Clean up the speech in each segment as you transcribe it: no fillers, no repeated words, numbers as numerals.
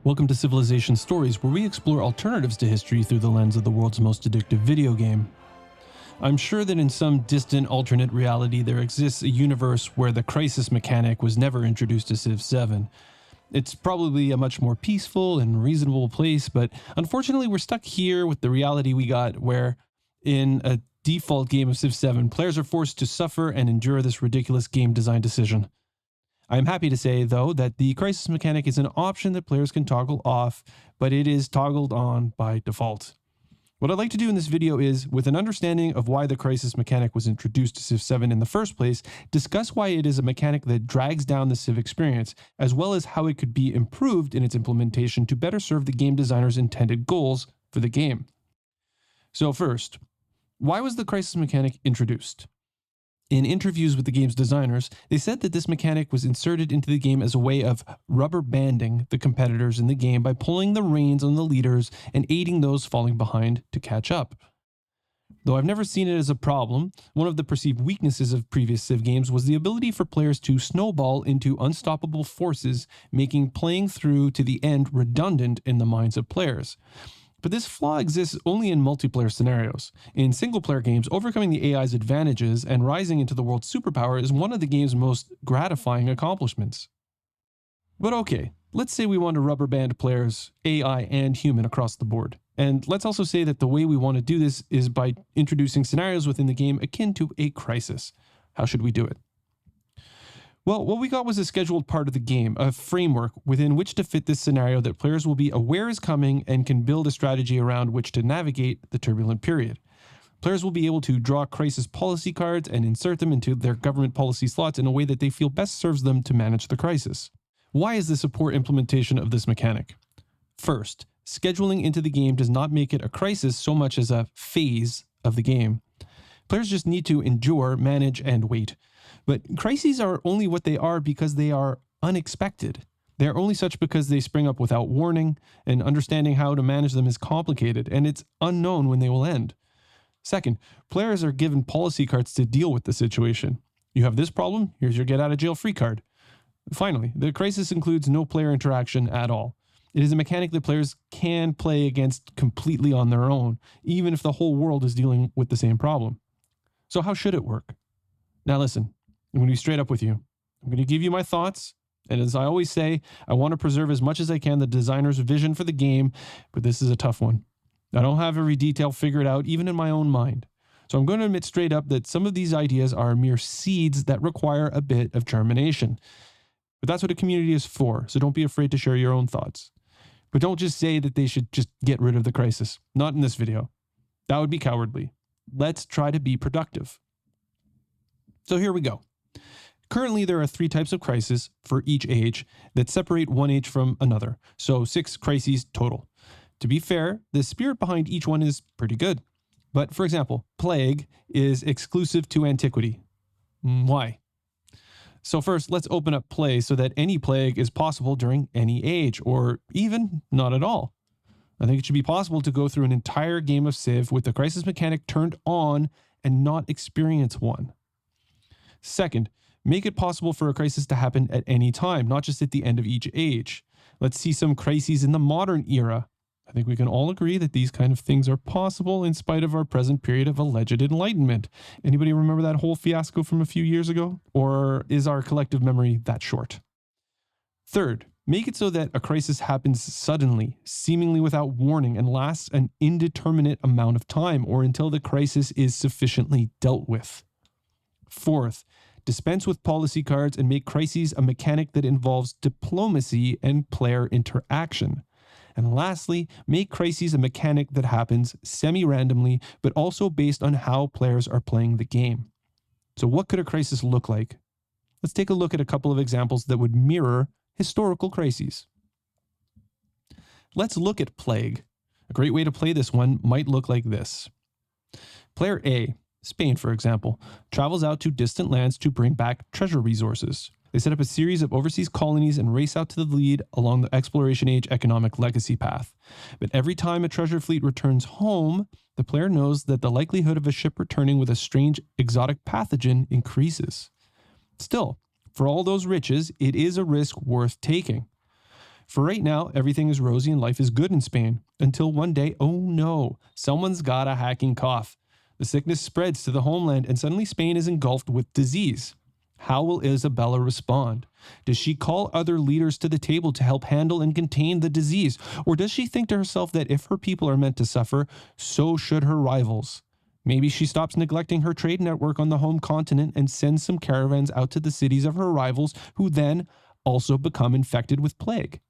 Welcome to Civilization Stories, where we explore alternatives to history through the lens of the world's most addictive video game. I'm sure that in some distant alternate reality there exists a universe where the crisis mechanic was never introduced to Civ VII. It's probably a much more peaceful and reasonable place, but unfortunately we're stuck here with the reality we got where, in a default game of Civ VII, players are forced to suffer and endure this ridiculous game design decision. I'm happy to say, though, that the crisis mechanic is an option that players can toggle off, but it is toggled on by default. What I'd like to do in this video is, with an understanding of why the crisis mechanic was introduced to Civ VII in the first place, discuss why it is a mechanic that drags down the Civ experience, as well as how it could be improved in its implementation to better serve the game designer's intended goals for the game. So first, why was the crisis mechanic introduced? In interviews with the game's designers, they said that this mechanic was inserted into the game as a way of rubber banding the competitors in the game by pulling the reins on the leaders and aiding those falling behind to catch up. Though I've never seen it as a problem, one of the perceived weaknesses of previous Civ games was the ability for players to snowball into unstoppable forces, making playing through to the end redundant in the minds of players. But this flaw exists only in multiplayer scenarios. In single-player games, overcoming the AI's advantages and rising into the world's superpower is one of the game's most gratifying accomplishments. But okay, let's say we want to rubber band players, AI and human, across the board. And let's also say that the way we want to do this is by introducing scenarios within the game akin to a crisis. How should we do it? Well, what we got was a scheduled part of the game, a framework within which to fit this scenario that players will be aware is coming and can build a strategy around which to navigate the turbulent period. Players will be able to draw crisis policy cards and insert them into their government policy slots in a way that they feel best serves them to manage the crisis. Why is this a poor implementation of this mechanic? First, scheduling into the game does not make it a crisis so much as a phase of the game. Players just need to endure, manage, and wait. But crises are only what they are because they are unexpected. They are only such because they spring up without warning, and understanding how to manage them is complicated, and it's unknown when they will end. Second, players are given policy cards to deal with the situation. You have this problem, here's your get out of jail free card. Finally, the crisis includes no player interaction at all. It is a mechanic that players can play against completely on their own, even if the whole world is dealing with the same problem. So how should it work? Now listen, I'm going to be straight up with you. I'm going to give you my thoughts, and as I always say, I want to preserve as much as I can the designer's vision for the game, but this is a tough one. I don't have every detail figured out, even in my own mind. So I'm going to admit straight up that some of these ideas are mere seeds that require a bit of germination. But that's what a community is for, so don't be afraid to share your own thoughts. But don't just say that they should just get rid of the crisis. Not in this video. That would be cowardly. Let's try to be productive. So here we go. Currently, there are 3 types of crises for each age that separate one age from another, so 6 crises total. To be fair, the spirit behind each one is pretty good. But for example, plague is exclusive to antiquity. Why? So first, let's open up play so that any plague is possible during any age, or even not at all. I think it should be possible to go through an entire game of Civ with the crisis mechanic turned on and not experience one. Second, make it possible for a crisis to happen at any time, not just at the end of each age. Let's see some crises in the modern era. I think we can all agree that these kind of things are possible in spite of our present period of alleged enlightenment. Anybody remember that whole fiasco from a few years ago? Or is our collective memory that short? Third, make it so that a crisis happens suddenly, seemingly without warning, and lasts an indeterminate amount of time, or until the crisis is sufficiently dealt with. Fourth, dispense with policy cards and make crises a mechanic that involves diplomacy and player interaction. And lastly, make crises a mechanic that happens semi-randomly, but also based on how players are playing the game. So what could a crisis look like? Let's take a look at a couple of examples that would mirror historical crises. Let's look at Plague. A great way to play this one might look like this. Player A, Spain for example, travels out to distant lands to bring back treasure resources. They set up a series of overseas colonies and race out to the lead along the Exploration Age economic legacy path. But every time a treasure fleet returns home, the player knows that the likelihood of a ship returning with a strange exotic pathogen increases. Still, for all those riches, it is a risk worth taking. For right now, everything is rosy and life is good in Spain, until one day, oh no, someone's got a hacking cough. The sickness spreads to the homeland and suddenly Spain is engulfed with disease. How will Isabella respond? Does she call other leaders to the table to help handle and contain the disease? Or does she think to herself that if her people are meant to suffer, so should her rivals? Maybe she stops neglecting her trade network on the home continent and sends some caravans out to the cities of her rivals, who then also become infected with plague.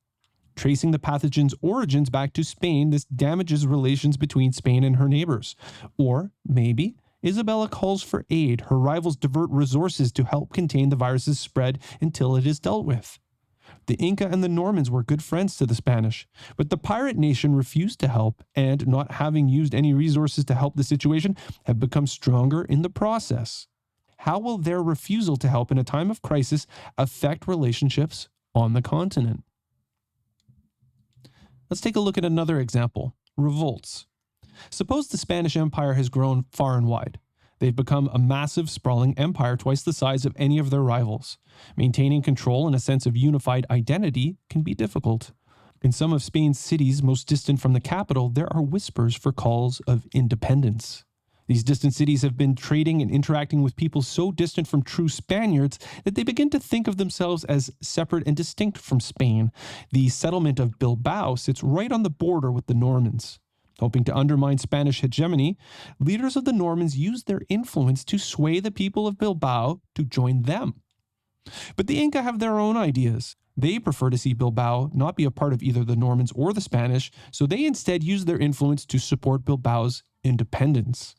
Tracing the pathogen's origins back to Spain, this damages relations between Spain and her neighbors. Or maybe Isabella calls for aid. Her rivals divert resources to help contain the virus's spread until it is dealt with. The Inca and the Normans were good friends to the Spanish, but the pirate nation refused to help and, not having used any resources to help the situation, have become stronger in the process. How will their refusal to help in a time of crisis affect relationships on the continent? Let's take a look at another example: revolts. Suppose the Spanish Empire has grown far and wide. They've become a massive, sprawling empire twice the size of any of their rivals. Maintaining control and a sense of unified identity can be difficult. In some of Spain's cities most distant from the capital, there are whispers for calls of independence. These distant cities have been trading and interacting with people so distant from true Spaniards that they begin to think of themselves as separate and distinct from Spain. The settlement of Bilbao sits right on the border with the Normans. Hoping to undermine Spanish hegemony, leaders of the Normans used their influence to sway the people of Bilbao to join them. But the Inca have their own ideas. They prefer to see Bilbao not be a part of either the Normans or the Spanish, so they instead use their influence to support Bilbao's independence.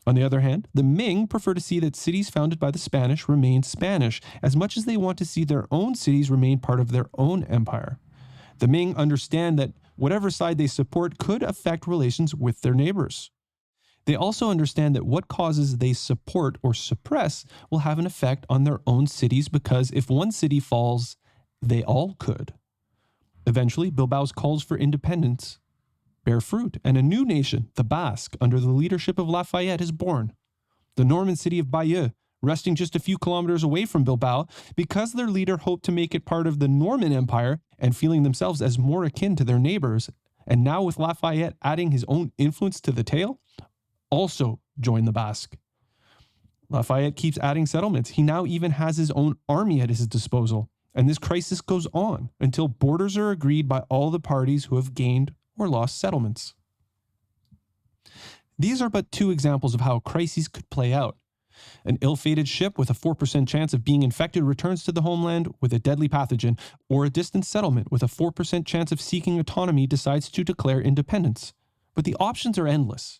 On the other hand, the Ming prefer to see that cities founded by the Spanish remain Spanish, as much as they want to see their own cities remain part of their own empire. The Ming understand that whatever side they support could affect relations with their neighbors. They also understand that what causes they support or suppress will have an effect on their own cities, because if one city falls, they all could. Eventually, Bilbao's calls for independence bear fruit, and a new nation, the Basque, under the leadership of Lafayette, is born. The Norman city of Bayeux, resting just a few kilometers away from Bilbao, because their leader hoped to make it part of the Norman Empire and feeling themselves as more akin to their neighbors, and now with Lafayette adding his own influence to the tale, also joined the Basque. Lafayette keeps adding settlements. He now even has his own army at his disposal, and this crisis goes on until borders are agreed by all the parties who have gained or lost settlements. These are but two examples of how crises could play out. An ill-fated ship with a 4% chance of being infected returns to the homeland with a deadly pathogen, or a distant settlement with a 4% chance of seeking autonomy decides to declare independence. But the options are endless.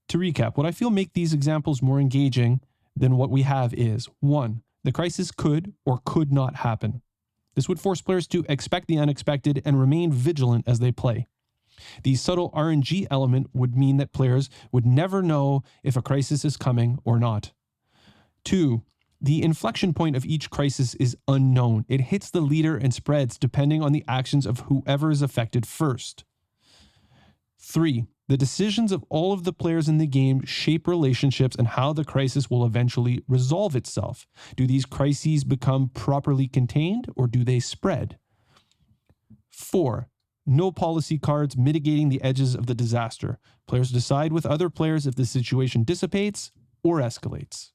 To recap, what I feel make these examples more engaging than what we have is: 1. The crisis could or could not happen. This would force players to expect the unexpected and remain vigilant as they play. The subtle RNG element would mean that players would never know if a crisis is coming or not. 2. The inflection point of each crisis is unknown. It hits the leader and spreads depending on the actions of whoever is affected first. 3. The decisions of all of the players in the game shape relationships and how the crisis will eventually resolve itself. Do these crises become properly contained, or do they spread? 4. No policy cards mitigating the edges of the disaster. Players decide with other players if the situation dissipates or escalates.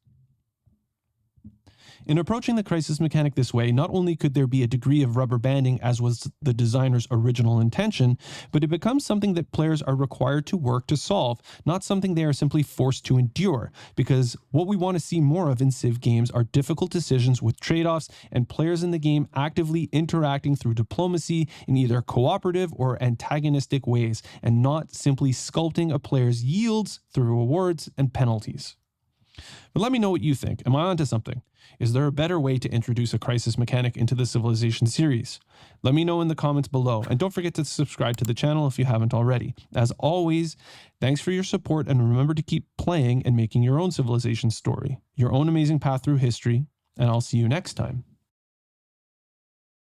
In approaching the crisis mechanic this way, not only could there be a degree of rubber banding, as was the designer's original intention, but it becomes something that players are required to work to solve, not something they are simply forced to endure, because what we want to see more of in Civ games are difficult decisions with trade-offs and players in the game actively interacting through diplomacy in either cooperative or antagonistic ways, and not simply sculpting a player's yields through rewards and penalties. But let me know what you think. Am I onto something? Is there a better way to introduce a crisis mechanic into the Civilization series? Let me know in the comments below, and don't forget to subscribe to the channel if you haven't already. As always, thanks for your support, and remember to keep playing and making your own Civilization story, your own amazing path through history, and I'll see you next time.